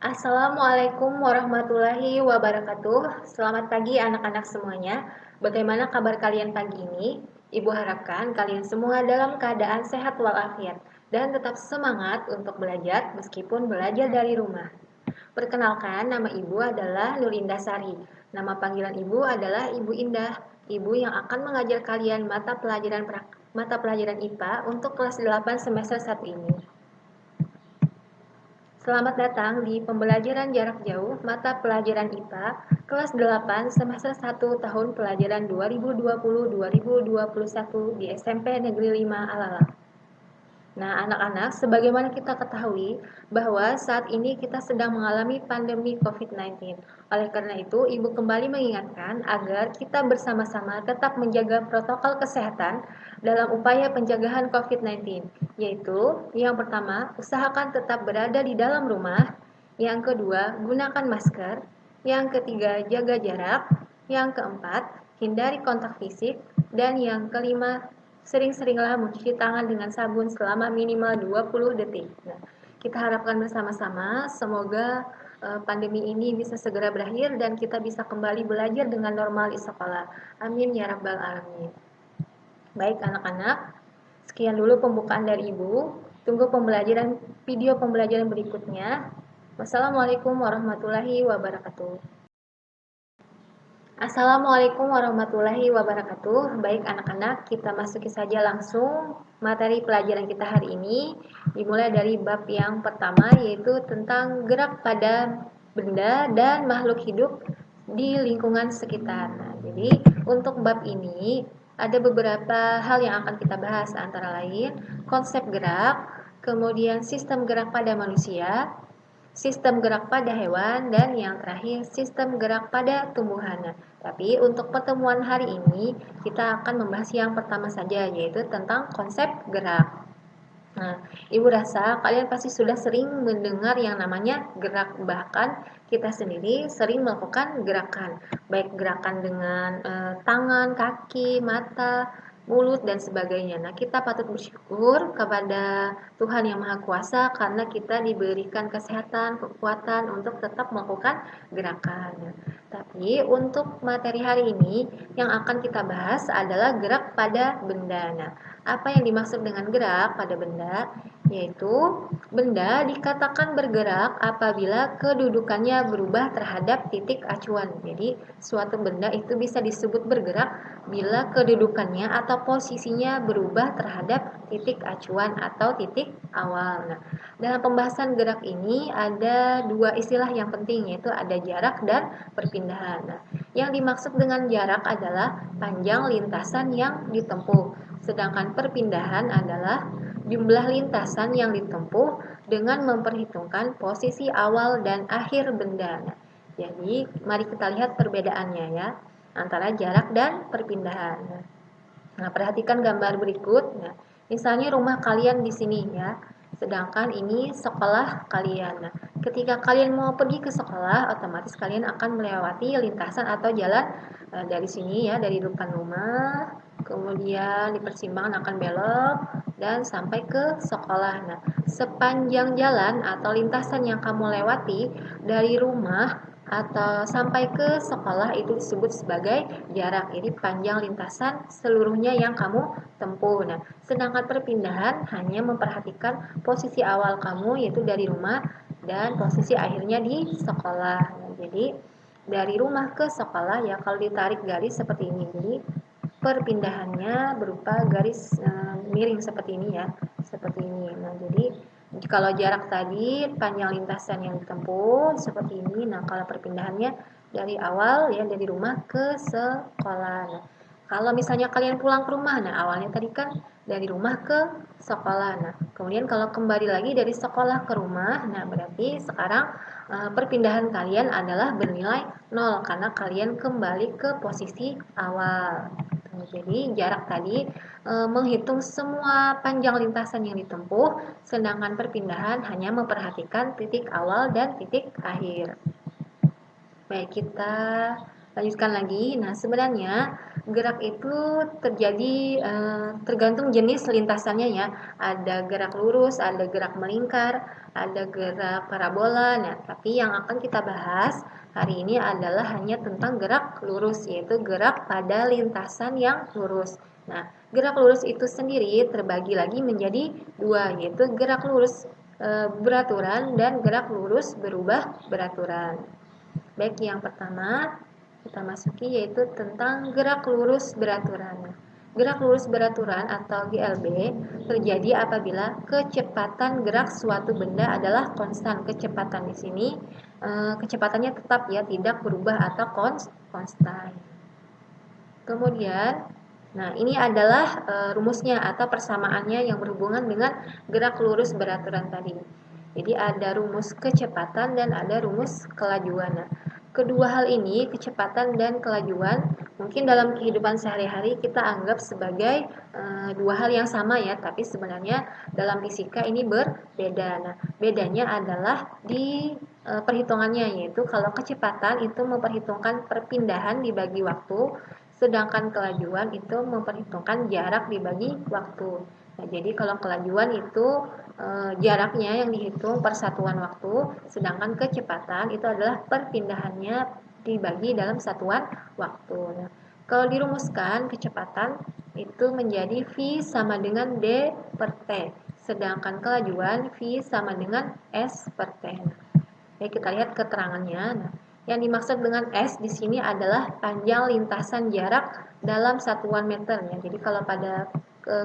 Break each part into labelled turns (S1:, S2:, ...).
S1: Assalamualaikum warahmatullahi wabarakatuh. Selamat pagi anak-anak semuanya. Bagaimana kabar kalian pagi ini? Ibu harapkan kalian semua dalam keadaan sehat walafiat dan tetap semangat untuk belajar meskipun belajar dari rumah. Perkenalkan, nama ibu adalah Nur Indah Sari. Nama panggilan ibu adalah Ibu Indah. Ibu yang akan mengajar kalian mata pelajaran IPA untuk kelas 8 semester 1 ini. Selamat datang di pembelajaran jarak jauh mata pelajaran IPA kelas 8 semester 1 tahun pelajaran 2020-2021 di SMP Negeri 5 Alala. Nah, anak-anak, sebagaimana kita ketahui bahwa saat ini kita sedang mengalami pandemi COVID-19. Oleh karena itu, Ibu kembali mengingatkan agar kita bersama-sama tetap menjaga protokol kesehatan dalam upaya pencegahan COVID-19, yaitu yang pertama, usahakan tetap berada di dalam rumah, yang kedua, gunakan masker, yang ketiga, jaga jarak, yang keempat, hindari kontak fisik, dan yang kelima, sering-seringlah mencuci tangan dengan sabun selama minimal 20 detik. Nah, kita harapkan bersama-sama semoga pandemi ini bisa segera berakhir dan kita bisa kembali belajar dengan normal di sekolah. Amin ya rabbal alamin. Baik anak-anak, sekian dulu pembukaan dari Ibu. Tunggu video pembelajaran berikutnya. Wassalamualaikum warahmatullahi wabarakatuh. Assalamualaikum warahmatullahi wabarakatuh. Baik anak-anak, kita masuki saja langsung materi pelajaran kita hari ini. Dimulai dari bab yang pertama, yaitu tentang gerak pada benda dan makhluk hidup di lingkungan sekitar. Nah, jadi untuk bab ini ada beberapa hal yang akan kita bahas, antara lain konsep gerak, kemudian sistem gerak pada manusia, sistem gerak pada hewan, dan yang terakhir sistem gerak pada tumbuhan. Nah, tapi untuk pertemuan hari ini kita akan membahas yang pertama saja, yaitu tentang konsep gerak. Nah, Ibu rasa kalian pasti sudah sering mendengar yang namanya gerak, bahkan kita sendiri sering melakukan gerakan, baik gerakan dengan tangan, kaki, mata, mulut, dan sebagainya. Nah, kita patut bersyukur kepada Tuhan Yang Maha Kuasa karena kita diberikan kesehatan, kekuatan untuk tetap melakukan gerakan. Tapi untuk materi hari ini yang akan kita bahas adalah gerak pada benda. Nah, apa yang dimaksud dengan gerak pada benda? Yaitu benda dikatakan bergerak apabila kedudukannya berubah terhadap titik acuan. Jadi suatu benda itu bisa disebut bergerak bila kedudukannya atau posisinya berubah terhadap titik acuan atau titik awal. Nah, dalam pembahasan gerak ini ada dua istilah yang penting, yaitu ada jarak dan perpindahan. Nah, yang dimaksud dengan jarak adalah panjang lintasan yang ditempuh, sedangkan perpindahan adalah jumlah lintasan yang ditempuh dengan memperhitungkan posisi awal dan akhir benda. Nah, jadi, mari kita lihat perbedaannya ya antara jarak dan perpindahan. Nah, perhatikan gambar berikut. Nah, misalnya rumah kalian di sini ya, sedangkan ini sekolah kalian. Nah, ketika kalian mau pergi ke sekolah, otomatis kalian akan melewati lintasan atau jalan dari sini ya, dari depan rumah, kemudian di persimpangan akan belok dan sampai ke sekolah. Nah, sepanjang jalan atau lintasan yang kamu lewati dari rumah atau sampai ke sekolah itu disebut sebagai jarak. Jadi panjang lintasan seluruhnya yang kamu tempuh. Nah, sedangkan perpindahan hanya memperhatikan posisi awal kamu, yaitu dari rumah, dan posisi akhirnya di sekolah. Nah, jadi dari rumah ke sekolah ya, kalau ditarik garis seperti ini. Jadi perpindahannya berupa garis miring seperti ini ya, seperti ini. Nah, jadi kalau jarak tadi panjang lintasan yang ditempuh seperti ini. Nah, kalau perpindahannya dari awal ya, dari rumah ke sekolah. Nah, kalau misalnya kalian pulang ke rumah, nah awalnya tadi kan dari rumah ke sekolah. Nah, kemudian kalau kembali lagi dari sekolah ke rumah, nah berarti sekarang perpindahan kalian adalah bernilai 0 karena kalian kembali ke posisi awal. Jadi jarak tadi menghitung semua panjang lintasan yang ditempuh, sedangkan perpindahan hanya memperhatikan titik awal dan titik akhir. Baik, kita Lanjutkan lagi. Nah, sebenarnya gerak itu terjadi tergantung jenis lintasannya ya. Ada gerak lurus, ada gerak melingkar, ada gerak parabola. Nah, tapi yang akan kita bahas hari ini adalah hanya tentang gerak lurus, yaitu gerak pada lintasan yang lurus. Nah, gerak lurus itu sendiri terbagi lagi menjadi dua, yaitu gerak lurus beraturan dan gerak lurus berubah beraturan. Baik, yang pertama kita masuki yaitu tentang gerak lurus beraturan. Gerak lurus beraturan atau GLB terjadi apabila kecepatan gerak suatu benda adalah konstan. Kecepatan di sini kecepatannya tetap ya, tidak berubah atau konstan. Kemudian, nah ini adalah rumusnya atau persamaannya yang berhubungan dengan gerak lurus beraturan tadi. Jadi ada rumus kecepatan dan ada rumus kelajuan. Nah, kedua hal ini, kecepatan dan kelajuan, mungkin dalam kehidupan sehari-hari kita anggap sebagai dua hal yang sama ya, tapi sebenarnya dalam fisika ini berbeda. Nah, bedanya adalah di perhitungannya, yaitu kalau kecepatan itu memperhitungkan perpindahan dibagi waktu, sedangkan kelajuan itu memperhitungkan jarak dibagi waktu. Nah, jadi kalau kelajuan itu jaraknya yang dihitung per satuan waktu, sedangkan kecepatan itu adalah perpindahannya dibagi dalam satuan waktu. Nah, kalau dirumuskan, kecepatan itu menjadi V sama dengan D per T, sedangkan kelajuan V sama dengan S per T. Nah, kita lihat keterangannya. Nah, yang dimaksud dengan S di sini adalah panjang lintasan jarak dalam satuan meter ya. Jadi kalau pada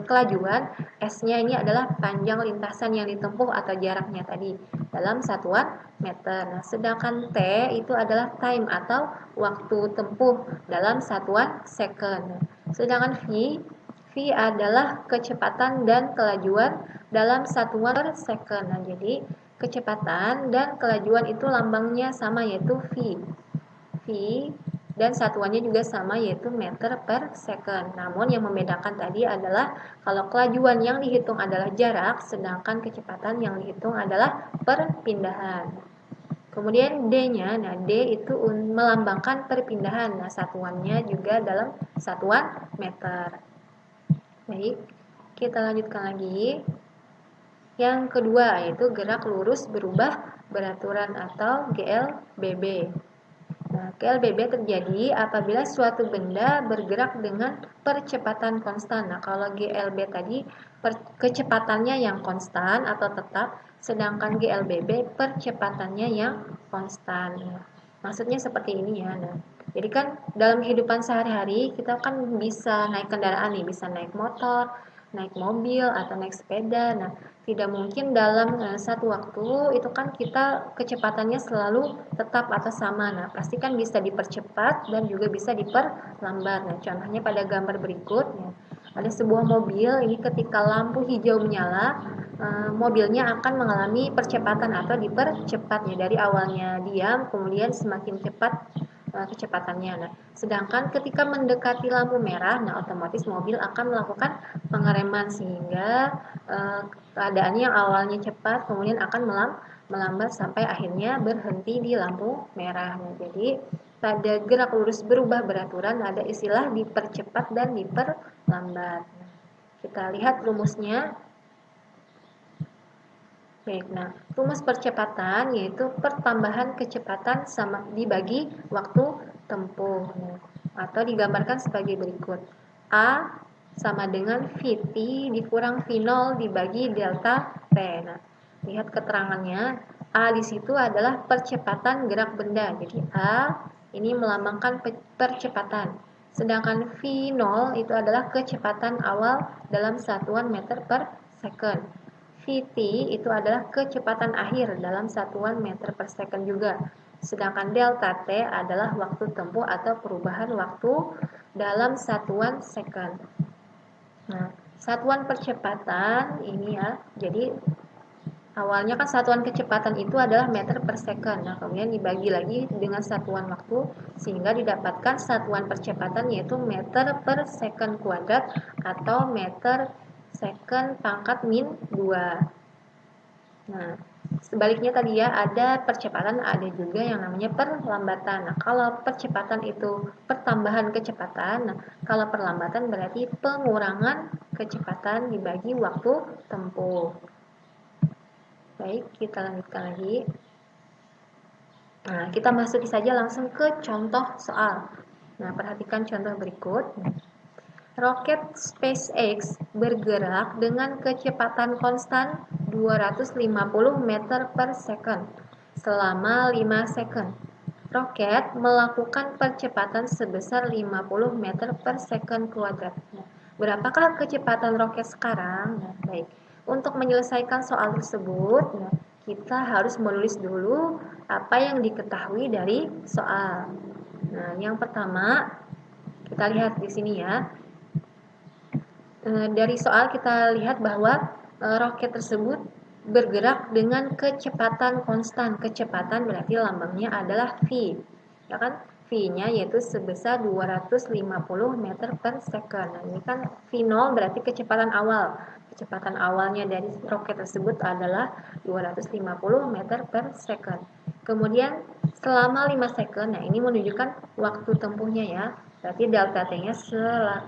S1: kelajuan, S-nya ini adalah panjang lintasan yang ditempuh atau jaraknya tadi dalam satuan meter. Nah, sedangkan T itu adalah time atau waktu tempuh dalam satuan second. Sedangkan V adalah kecepatan dan kelajuan dalam satuan per second. Nah, jadi kecepatan dan kelajuan itu lambangnya sama, yaitu V. V dan satuannya juga sama, yaitu meter per second. Namun yang membedakan tadi adalah kalau kelajuan yang dihitung adalah jarak, sedangkan kecepatan yang dihitung adalah perpindahan. Kemudian D-nya, nah D itu melambangkan perpindahan. Nah, satuannya juga dalam satuan meter. Baik, kita lanjutkan lagi. Yang kedua yaitu gerak lurus berubah beraturan atau GLBB. Nah, GLBB terjadi apabila suatu benda bergerak dengan percepatan konstan. Nah, kalau GLB tadi kecepatannya yang konstan atau tetap, sedangkan GLBB percepatannya yang konstan. Nah, maksudnya seperti ini ya. Nah, jadi kan dalam kehidupan sehari-hari kita kan bisa naik kendaraan nih, bisa naik motor, naik mobil atau naik sepeda. Nah, tidak mungkin dalam satu waktu itu kan kita kecepatannya selalu tetap atau sama. Nah, pasti kan bisa dipercepat dan juga bisa diperlambat. Nah, contohnya pada gambar berikut ya. Ada sebuah mobil, ini ketika lampu hijau menyala, mobilnya akan mengalami percepatan atau dipercepatnya dari awalnya diam, kemudian semakin cepat kecepatannya. Nah, sedangkan ketika mendekati lampu merah, nah otomatis mobil akan melakukan pengereman sehingga keadaannya yang awalnya cepat kemudian akan melambat sampai akhirnya berhenti di lampu merah. Nah, jadi pada gerak lurus berubah beraturan ada istilah dipercepat dan diperlambat. Nah, kita lihat rumusnya. Baik, nah rumus percepatan yaitu pertambahan kecepatan sama dibagi waktu tempuh. Nah, atau digambarkan sebagai berikut. A sama dengan Vt dikurang V0 dibagi delta T. Nah, lihat keterangannya. A di situ adalah percepatan gerak benda. Jadi A ini melambangkan percepatan. Sedangkan V0 itu adalah kecepatan awal dalam satuan meter per second. Vt itu adalah kecepatan akhir dalam satuan meter per second juga. Sedangkan delta T adalah waktu tempuh atau perubahan waktu dalam satuan second. Nah, satuan percepatan ini ya, jadi awalnya kan satuan kecepatan itu adalah meter per second. Nah, kemudian dibagi lagi dengan satuan waktu sehingga didapatkan satuan percepatan yaitu meter per second kuadrat atau meter second pangkat min 2. Nah, sebaliknya tadi ya, ada percepatan, ada juga yang namanya perlambatan. Nah, kalau percepatan itu pertambahan kecepatan, nah kalau perlambatan berarti pengurangan kecepatan dibagi waktu tempuh. Baik, kita lanjutkan lagi. Nah, kita masuki saja langsung ke contoh soal. Nah, perhatikan contoh berikut. Roket SpaceX bergerak dengan kecepatan konstan 250 meter per second selama 5 second. Roket melakukan percepatan sebesar 50 meter per second kuadrat. Nah, berapakah kecepatan roket sekarang? Nah, baik. Untuk menyelesaikan soal tersebut, nah, kita harus menulis dulu apa yang diketahui dari soal. Nah, yang pertama, kita lihat di sini ya. Dari soal kita lihat bahwa roket tersebut bergerak dengan kecepatan konstan. Kecepatan berarti lambangnya adalah V, ya kan? V-nya yaitu sebesar 250 meter per second. Nah, ini kan V0 berarti kecepatan awal. Kecepatan awalnya dari roket tersebut adalah 250 meter per second. Kemudian selama 5 second, nah ini menunjukkan waktu tempuhnya ya. Berarti delta T-nya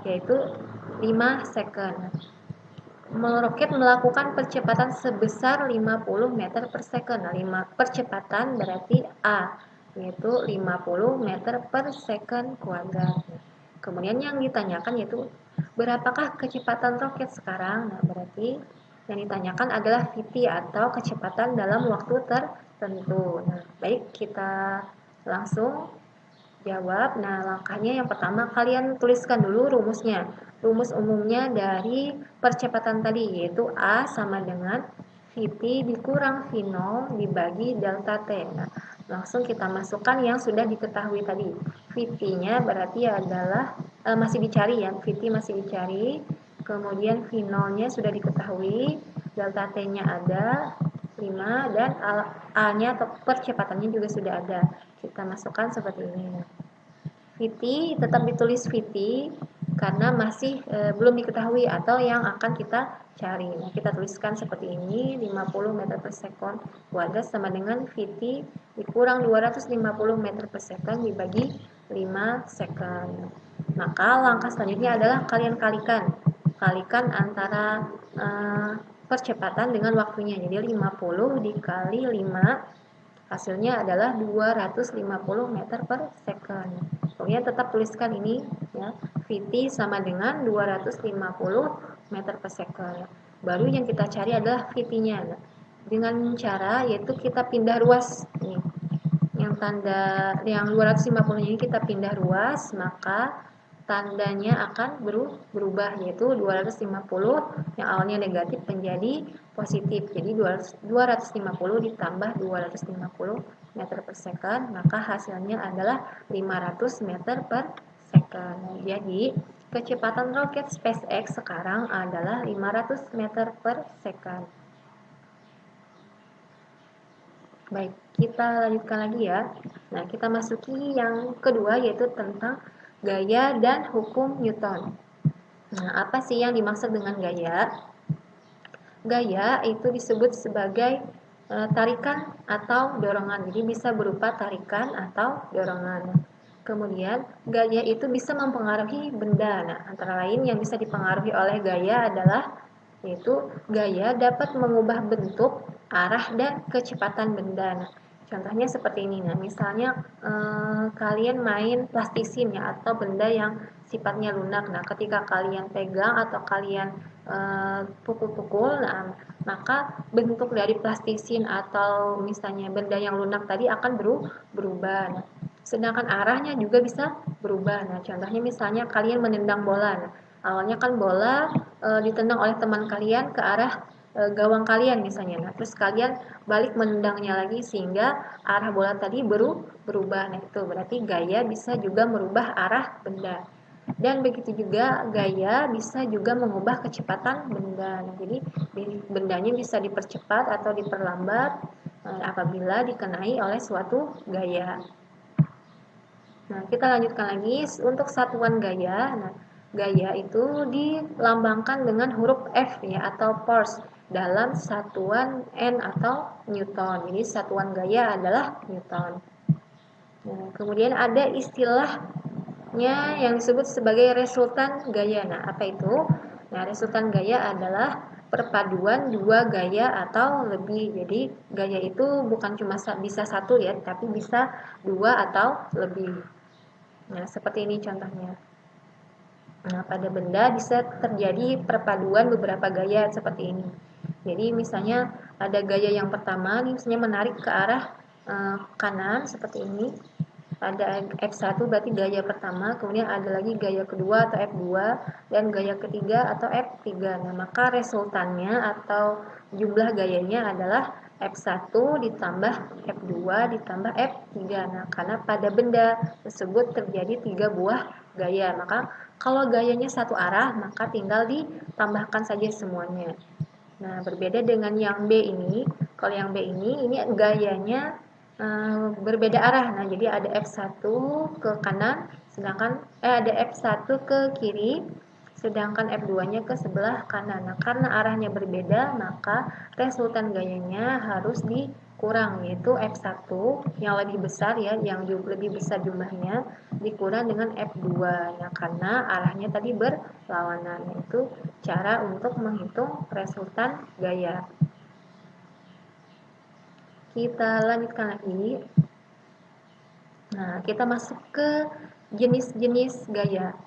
S1: yaitu 5 second. Roket melakukan percepatan sebesar 50 meter per second. Nah, percepatan berarti A, yaitu 50 meter per second kuadrat. Kemudian yang ditanyakan yaitu berapakah kecepatan roket sekarang? Nah, berarti yang ditanyakan adalah VT atau kecepatan dalam waktu tertentu. Nah, baik, kita langsung jawab. Nah, langkahnya yang pertama kalian tuliskan dulu rumusnya. Rumus umumnya dari percepatan tadi yaitu A sama dengan VT dikurang V0 dibagi delta T. Nah, langsung kita masukkan yang sudah diketahui tadi. VT-nya berarti adalah masih dicari ya. VT masih dicari. Kemudian V0-nya sudah diketahui, delta T-nya ada 5 dan A-nya atau percepatannya juga sudah ada. Kita masukkan seperti ini. VT tetap ditulis VT karena masih belum diketahui atau yang akan kita cari. Nah, kita tuliskan seperti ini, 50 meter per second kuadrat sama dengan VT dikurang 250 meter per second dibagi 5 second. Maka langkah selanjutnya adalah kalian kalikan antara percepatan dengan waktunya. Jadi 50 dikali 5 hasilnya adalah 250 meter per second. Pokoknya tetap tuliskan ini ya, VT sama dengan 250 meter per second. Baru yang kita cari adalah VT-nya. Dengan cara yaitu kita pindah ruas nih. Yang tanda yang 250 ini kita pindah ruas, maka tandanya akan berubah yaitu 250 yang awalnya negatif menjadi positif. Jadi 250 ditambah 250 meter per second, maka hasilnya adalah 500 meter per second. Jadi kecepatan roket SpaceX sekarang adalah 500 meter per second. Baik, kita lanjutkan lagi ya. Nah, kita masuki yang kedua yaitu tentang gaya dan hukum Newton. Nah, apa sih yang dimaksud dengan gaya? Gaya itu disebut sebagai tarikan atau dorongan. Jadi bisa berupa tarikan atau dorongan. Kemudian gaya itu bisa mempengaruhi benda. Nah, antara lain yang bisa dipengaruhi oleh gaya adalah yaitu gaya dapat mengubah bentuk, arah, dan kecepatan benda. Nah, contohnya seperti ini. Nah, misalnya kalian main plastisin ya atau benda yang sifatnya lunak. Nah, ketika kalian pegang atau kalian pukul-pukul, nah, maka bentuk dari plastisin atau misalnya benda yang lunak tadi akan berubah. Nah, sedangkan arahnya juga bisa berubah. Nah, contohnya misalnya kalian menendang bola. Nah, awalnya kan bola ditendang oleh teman kalian ke arah gawang kalian misalnya. Nah, terus kalian balik menendangnya lagi sehingga arah bola tadi berubah. Nah, itu berarti gaya bisa juga merubah arah benda. Dan begitu juga gaya bisa juga mengubah kecepatan benda. Nah, jadi bendanya bisa dipercepat atau diperlambat apabila dikenai oleh suatu gaya. Nah, kita lanjutkan lagi untuk satuan gaya. Nah, gaya itu dilambangkan dengan huruf F ya atau force. dalam satuan N atau Newton. Jadi satuan gaya adalah Newton. Nah, kemudian ada istilahnya yang disebut sebagai resultan gaya. Nah, apa itu? Nah, resultan gaya adalah perpaduan dua gaya atau lebih. Jadi gaya itu bukan cuma bisa satu ya, tapi bisa dua atau lebih. Nah, seperti ini contohnya. Nah, pada benda bisa terjadi perpaduan beberapa gaya seperti ini. Jadi misalnya ada gaya yang pertama, nih misalnya menarik ke arah kanan seperti ini. Ada F1 berarti gaya pertama, kemudian ada lagi gaya kedua atau F2, dan gaya ketiga atau F3. Nah, maka resultannya atau jumlah gayanya adalah F1 ditambah F2 ditambah F3. Nah, karena pada benda tersebut terjadi 3 buah gaya, maka kalau gayanya satu arah, maka tinggal ditambahkan saja semuanya. Nah, berbeda dengan yang B ini. Kalau yang B ini gayanya berbeda arah. Nah, jadi ada F1 ke kanan, sedangkan ada F1 ke kiri, sedangkan F2-nya ke sebelah kanan. Nah, karena arahnya berbeda, maka resultan gayanya harus dikurang, yaitu F1 yang lebih besar ya, yang lebih besar jumlahnya dikurang dengan F2. Nah, karena arahnya tadi berlawanan. Itu cara untuk menghitung resultan gaya. Kita lanjutkan lagi. Nah, kita masuk ke jenis-jenis gaya.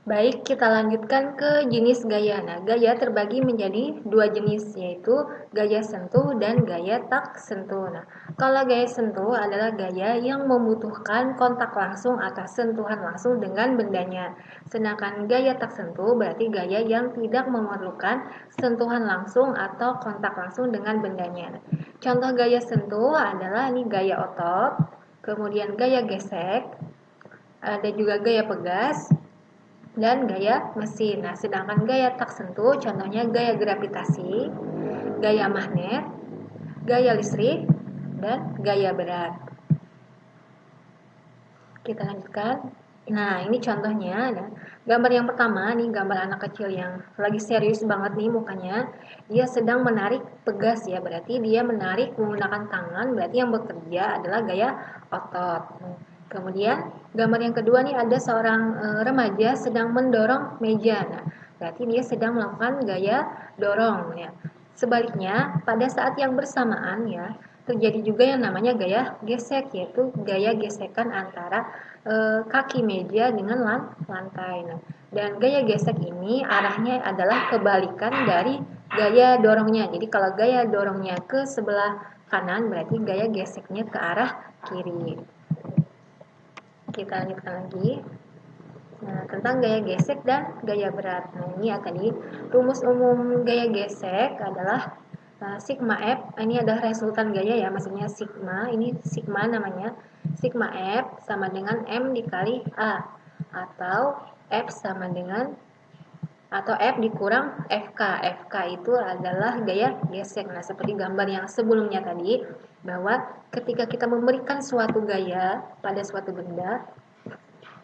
S1: Baik, kita lanjutkan ke jenis gaya. Nah, gaya terbagi menjadi dua jenis, yaitu gaya sentuh dan gaya tak sentuh. Nah, kalau gaya sentuh adalah gaya yang membutuhkan kontak langsung atau sentuhan langsung dengan bendanya. Sedangkan gaya tak sentuh berarti gaya yang tidak memerlukan sentuhan langsung atau kontak langsung dengan bendanya. Nah, contoh gaya sentuh adalah ini gaya otot, kemudian gaya gesek, ada juga gaya pegas, dan gaya mesin. Nah, sedangkan gaya tak sentuh contohnya gaya gravitasi, gaya magnet, gaya listrik, dan gaya berat. Kita lanjutkan. Nah, ini contohnya. Nah, gambar yang pertama nih, gambar anak kecil yang lagi serius banget nih mukanya. Dia sedang menarik pegas ya, berarti dia menarik menggunakan tangan, berarti yang bekerja adalah gaya otot. Kemudian gambar yang kedua nih ada seorang remaja sedang mendorong meja. Nah, berarti dia sedang melakukan gaya dorong ya. Sebaliknya, pada saat yang bersamaan ya, terjadi juga yang namanya gaya gesek, yaitu gaya gesekan antara kaki meja dengan lantai. Nah, dan gaya gesek ini arahnya adalah kebalikan dari gaya dorongnya. Jadi kalau gaya dorongnya ke sebelah kanan, berarti gaya geseknya ke arah kiri. Kita lanjutkan lagi. Nah, tentang gaya gesek dan gaya berat. Nah, ini ya tadi rumus umum gaya gesek adalah sigma F. Ini adalah resultan gaya ya, maksudnya sigma. Ini sigma namanya. Sigma F sama dengan M dikali A, atau F sama dengan atau F dikurang FK. FK itu adalah gaya gesek. Nah, seperti gambar yang sebelumnya tadi, bahwa ketika kita memberikan suatu gaya pada suatu benda,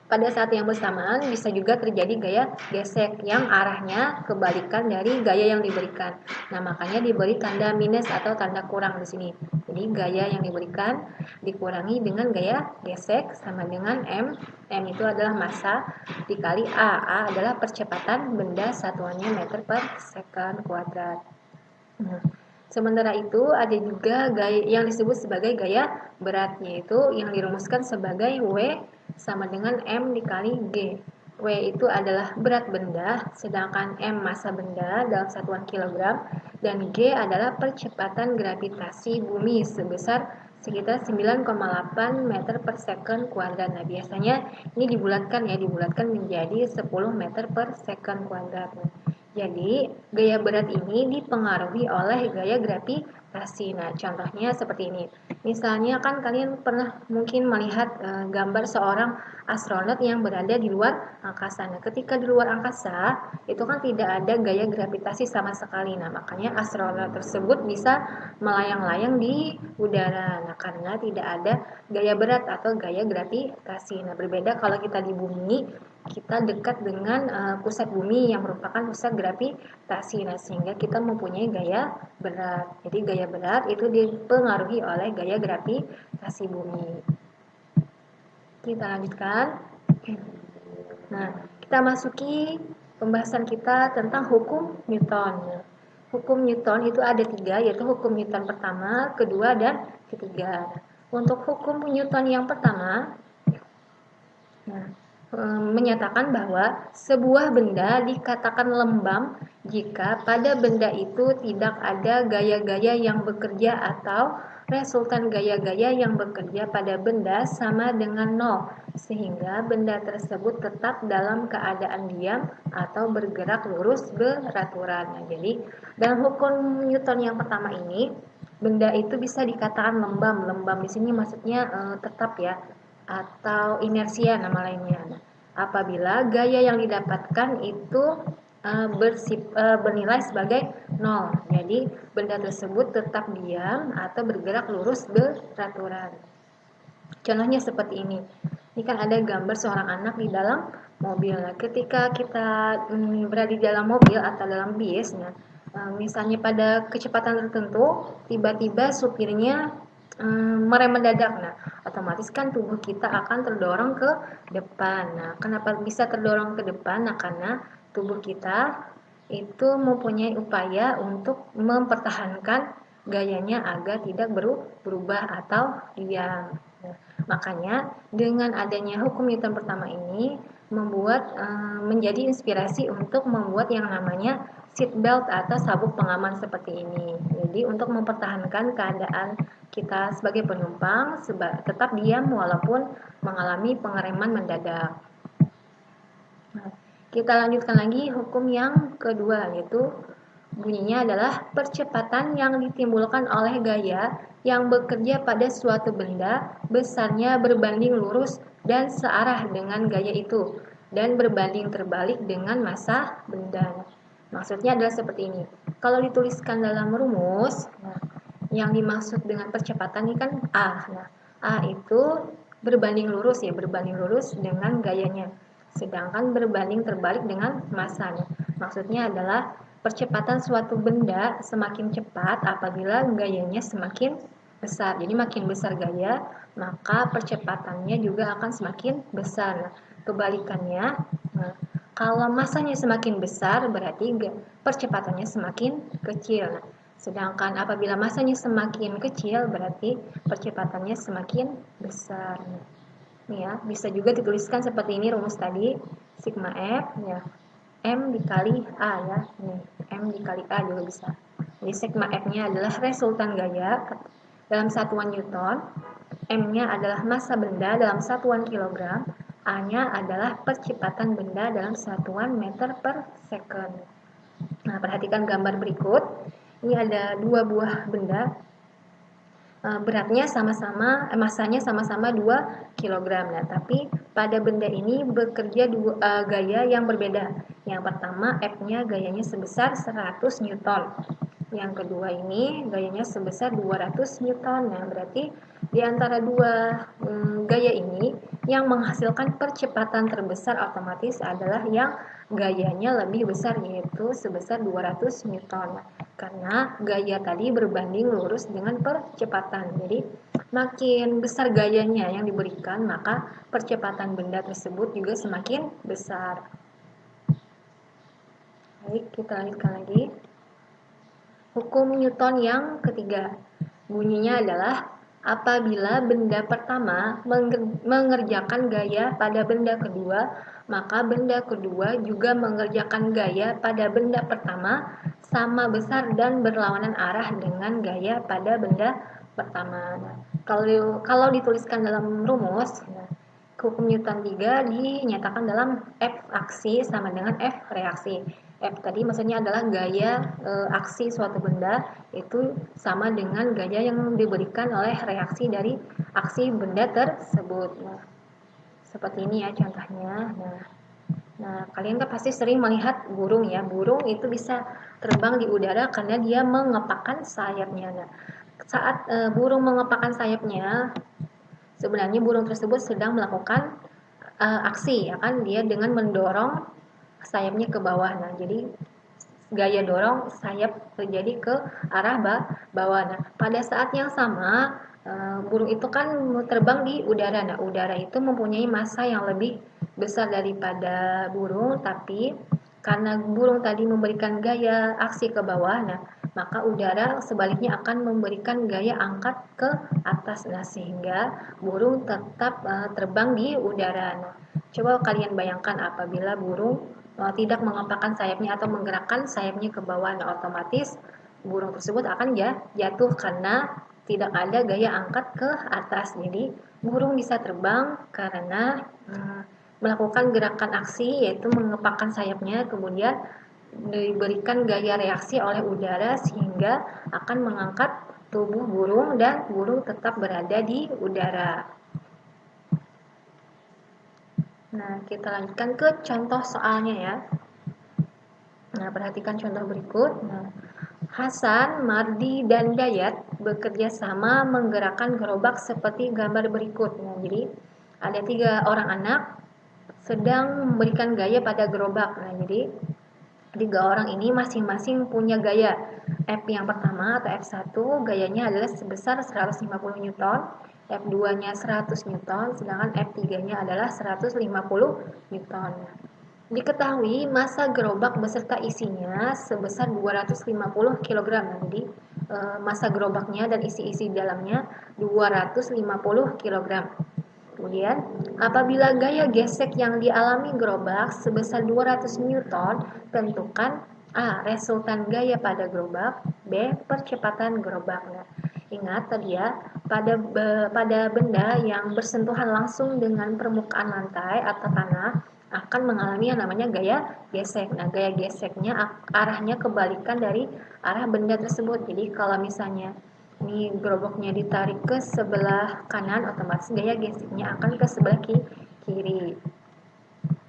S1: pada saat yang bersamaan bisa juga terjadi gaya gesek yang arahnya kebalikan dari gaya yang diberikan. Nah, makanya diberi tanda minus atau tanda kurang di sini. Jadi gaya yang diberikan dikurangi dengan gaya gesek sama dengan M. M itu adalah massa dikali A. A adalah percepatan benda, satuannya meter per second kuadrat. Sementara itu ada juga gaya yang disebut sebagai gaya berat, yaitu yang dirumuskan sebagai W sama dengan M dikali G. W itu adalah berat benda, sedangkan M massa benda dalam satuan kilogram, dan G adalah percepatan gravitasi bumi sebesar sekitar 9,8 meter per second kuadrat. Nah, biasanya ini dibulatkan menjadi 10 meter per second kuadrat. Jadi, gaya berat ini dipengaruhi oleh gaya gravitasi. Nah, contohnya seperti ini. Misalnya kan kalian pernah mungkin melihat gambar seorang astronot yang berada di luar angkasa. Nah, ketika di luar angkasa, itu kan tidak ada gaya gravitasi sama sekali. Nah, makanya astronot tersebut bisa melayang-layang di udara. Nah, karena tidak ada gaya berat atau gaya gravitasi. Nah, berbeda kalau kita di bumi, kita dekat dengan pusat bumi yang merupakan pusat gravitasi. Nah, sehingga kita mempunyai gaya berat. Jadi gaya berat itu dipengaruhi oleh gaya gravitasi bumi. Kita lanjutkan. Nah, kita masuki pembahasan kita tentang hukum Newton. Hukum Newton itu ada 3, yaitu hukum Newton pertama, kedua, dan ketiga. Untuk hukum Newton yang pertama, menyatakan bahwa sebuah benda dikatakan lembab jika pada benda itu tidak ada gaya-gaya yang bekerja atau resultan gaya-gaya yang bekerja pada benda sama dengan nol, sehingga benda tersebut tetap dalam keadaan diam atau bergerak lurus beraturan. Nah, jadi dalam hukum Newton yang pertama ini, benda itu bisa dikatakan lembab. Lembab di sini maksudnya tetap ya, atau inersia nama lainnya. Nah, apabila gaya yang didapatkan itu bernilai sebagai nol, jadi benda tersebut tetap diam atau bergerak lurus beraturan. Contohnya seperti ini. Ini kan ada gambar seorang anak di dalam mobil. Nah, ketika kita berada di dalam mobil atau dalam bis, nah, misalnya pada kecepatan tertentu, tiba-tiba supirnya merem mendadak. Nah, otomatis kan tubuh kita akan terdorong ke depan. Nah, kenapa bisa terdorong ke depan? Nah, karena tubuh kita itu mempunyai upaya untuk mempertahankan gayanya agar tidak berubah atau diam. Nah, makanya dengan adanya hukum Newton pertama ini membuat menjadi inspirasi untuk membuat yang namanya seat belt atau sabuk pengaman seperti ini. Jadi untuk mempertahankan keadaan kita sebagai penumpang tetap diam walaupun mengalami pengereman mendadak. Nah, kita lanjutkan lagi hukum yang kedua, yaitu bunyinya adalah percepatan yang ditimbulkan oleh gaya yang bekerja pada suatu benda besarnya berbanding lurus dan searah dengan gaya itu dan berbanding terbalik dengan massa benda. Maksudnya adalah seperti ini. Kalau dituliskan dalam rumus, yang dimaksud dengan percepatan ini kan A. Nah, A itu berbanding lurus ya, berbanding lurus dengan gayanya. Sedangkan berbanding terbalik dengan massanya. Maksudnya adalah percepatan suatu benda semakin cepat apabila gayanya semakin besar. Jadi makin besar gaya, maka percepatannya juga akan semakin besar. Nah, kebalikannya, kalau massanya semakin besar berarti percepatannya semakin kecil. Nah, sedangkan apabila massanya semakin kecil berarti percepatannya semakin besar. Nih ya, bisa juga dituliskan seperti ini rumus tadi, sigma F ya. M dikali A ya. Nih, M dikali A juga bisa. Jadi sigma F-nya adalah resultan gaya dalam satuan Newton, M-nya adalah massa benda dalam satuan kilogram, A-nya adalah percepatan benda dalam satuan meter per second. Nah, perhatikan gambar berikut. Ini ada dua buah benda. Beratnya sama-sama, massanya sama-sama 2 kg. Nah, tapi pada benda ini bekerja gaya yang berbeda. Yang pertama, F-nya gayanya sebesar 100 Newton. Yang kedua ini gayanya sebesar 200 Newton. Nah, berarti di antara dua gaya ini yang menghasilkan percepatan terbesar otomatis adalah yang gayanya lebih besar, yaitu sebesar 200 Newton. Karena gaya tadi berbanding lurus dengan percepatan. Jadi makin besar gayanya yang diberikan, maka percepatan benda tersebut juga semakin besar. Baik, kita lanjutkan lagi. Hukum Newton yang ketiga, bunyinya adalah apabila benda pertama mengerjakan gaya pada benda kedua, maka benda kedua juga mengerjakan gaya pada benda pertama sama besar dan berlawanan arah dengan gaya pada benda pertama. Nah, kalau dituliskan dalam rumus, hukum Newton 3 dinyatakan dalam F aksi sama dengan F reaksi. F tadi maksudnya adalah gaya aksi suatu benda itu sama dengan gaya yang diberikan oleh reaksi dari aksi benda tersebut. Nah, seperti ini ya contohnya. Nah, kalian kan pasti sering melihat burung ya. Burung itu bisa terbang di udara karena dia mengepakkan sayapnya. Nah, saat burung mengepakkan sayapnya, sebenarnya burung tersebut sedang melakukan aksi, ya kan, dia dengan mendorong sayapnya ke bawah. Nah, jadi gaya dorong sayap terjadi ke arah bawah. Nah, pada saat yang sama burung itu kan terbang di udara. Nah, udara itu mempunyai massa yang lebih besar daripada burung, tapi karena burung tadi memberikan gaya aksi ke bawah, nah maka udara sebaliknya akan memberikan gaya angkat ke atas. Nah, sehingga burung tetap terbang di udara. Nah, coba kalian bayangkan apabila burung tidak mengepakkan sayapnya atau menggerakkan sayapnya ke bawah, nah otomatis burung tersebut akan jatuh karena tidak ada gaya angkat ke atas. Jadi burung bisa terbang karena melakukan gerakan aksi, yaitu mengepakkan sayapnya, kemudian diberikan gaya reaksi oleh udara sehingga akan mengangkat tubuh burung dan burung tetap berada di udara. Nah, kita lanjutkan ke contoh soalnya ya. Nah, perhatikan contoh berikut. Nah, Hasan, Mardi, dan Dayat bekerja sama menggerakkan gerobak seperti gambar berikut. Nah, jadi ada 3 orang anak sedang memberikan gaya pada gerobak. Nah, jadi 3 orang ini masing-masing punya gaya. F yang pertama atau F1 gayanya adalah sebesar 150 Newton, F2-nya 100 Newton, sedangkan F3-nya adalah 150 Newton. Diketahui massa gerobak beserta isinya sebesar 250 kg. Jadi massa gerobaknya dan isi-isi dalamnya 250 kg. Kemudian, apabila gaya gesek yang dialami gerobak sebesar 200 Newton, tentukan A. Resultan gaya pada gerobak, B. Percepatan gerobak. Nah, ingat tadi ya, pada benda yang bersentuhan langsung dengan permukaan lantai atau tanah akan mengalami yang namanya gaya gesek. Nah, gaya geseknya arahnya kebalikan dari arah benda tersebut. Jadi kalau misalnya ini gerobaknya ditarik ke sebelah kanan, otomatis gaya geseknya akan ke sebelah kiri.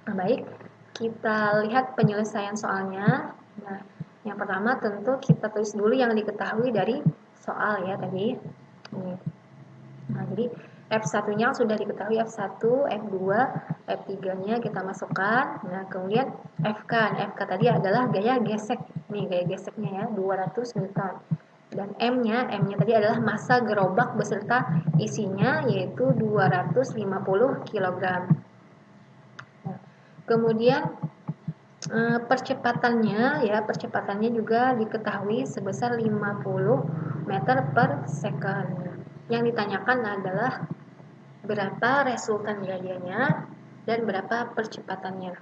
S1: Nah, baik, kita lihat penyelesaian soalnya. Nah, yang pertama tentu kita tulis dulu yang diketahui dari soal ya tadi. Nah, jadi F1-nya sudah diketahui, F1, F2, F3-nya kita masukkan. Nah, kemudian FK. Nah, FK tadi adalah gaya gesek. Nih, gaya geseknya ya, 200 Newton. Dan M-nya tadi adalah massa gerobak beserta isinya, yaitu 250 kg. Nah, kemudian percepatannya juga diketahui sebesar 50 meter per second. Yang ditanyakan adalah berapa resultan gayanya dan berapa percepatannya.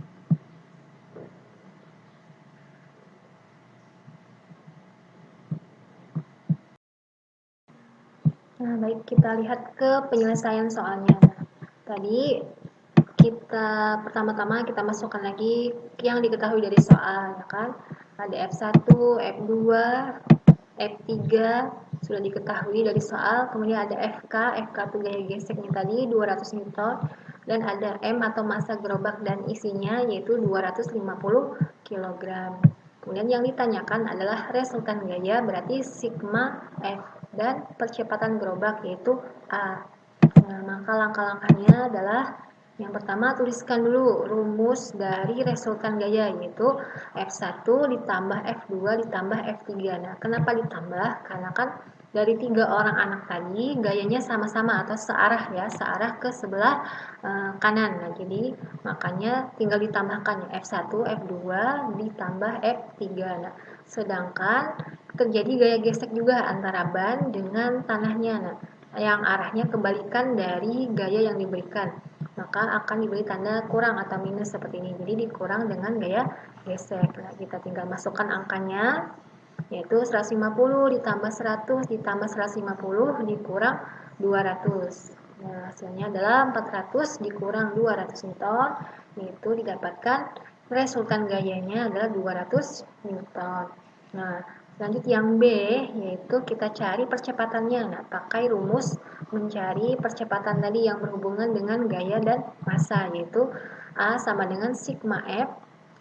S1: Nah, baik, kita lihat ke penyelesaian soalnya. Tadi kita pertama-tama kita masukkan lagi yang diketahui dari soal, ya kan? Ada F1, F2, F3 sudah diketahui dari soal, kemudian ada FK itu gaya geseknya tadi 200 Newton, dan ada M atau massa gerobak dan isinya yaitu 250 kg. Kemudian yang ditanyakan adalah resultan gaya, berarti sigma F, dan percepatan gerobak yaitu A. Nah, maka langkah-langkahnya adalah yang pertama, tuliskan dulu rumus dari resultan gaya, yaitu F1 ditambah F2 ditambah F3. Nah, kenapa ditambah? Karena kan dari 3 orang anak tadi gayanya sama-sama atau searah ya, searah ke sebelah kanan. Nah, jadi makanya tinggal ditambahkan ya, F1, F2 ditambah F3. Nah, sedangkan terjadi gaya gesek juga antara ban dengan tanahnya. Nah, yang arahnya kebalikan dari gaya yang diberikan, maka akan diberi tanda kurang atau minus seperti ini. Jadi dikurang dengan gaya gesek. Nah, kita tinggal masukkan angkanya, yaitu 150 ditambah 100 ditambah 150 dikurang 200. Nah, hasilnya adalah 400 dikurang 200 Newton, yaitu didapatkan resultan gayanya adalah 200 Newton. Nah, lanjut yang B, yaitu kita cari percepatannya. Nah, pakai rumus mencari percepatan tadi yang berhubungan dengan gaya dan massa, yaitu A sama dengan sigma F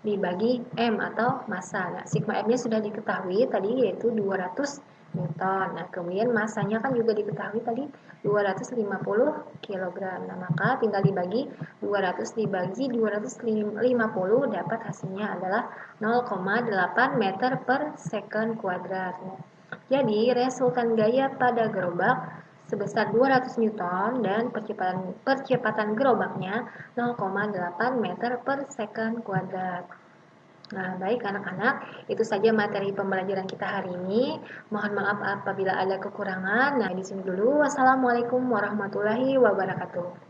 S1: dibagi M atau massa. Nah, sigma F-nya sudah diketahui tadi, yaitu 200 Newton. Nah, kemudian masanya kan juga diketahui tadi 250 kg. Nah, maka tinggal dibagi 200 dibagi 250 dapat hasilnya adalah 0,8 meter per second kuadrat. Jadi, resultan gaya pada gerobak sebesar 200 Newton dan percepatan gerobaknya 0,8 meter per second kuadrat. Nah, baik anak-anak, itu saja materi pembelajaran kita hari ini. Mohon maaf apabila ada kekurangan. Nah, di sini dulu. Wassalamualaikum warahmatullahi wabarakatuh.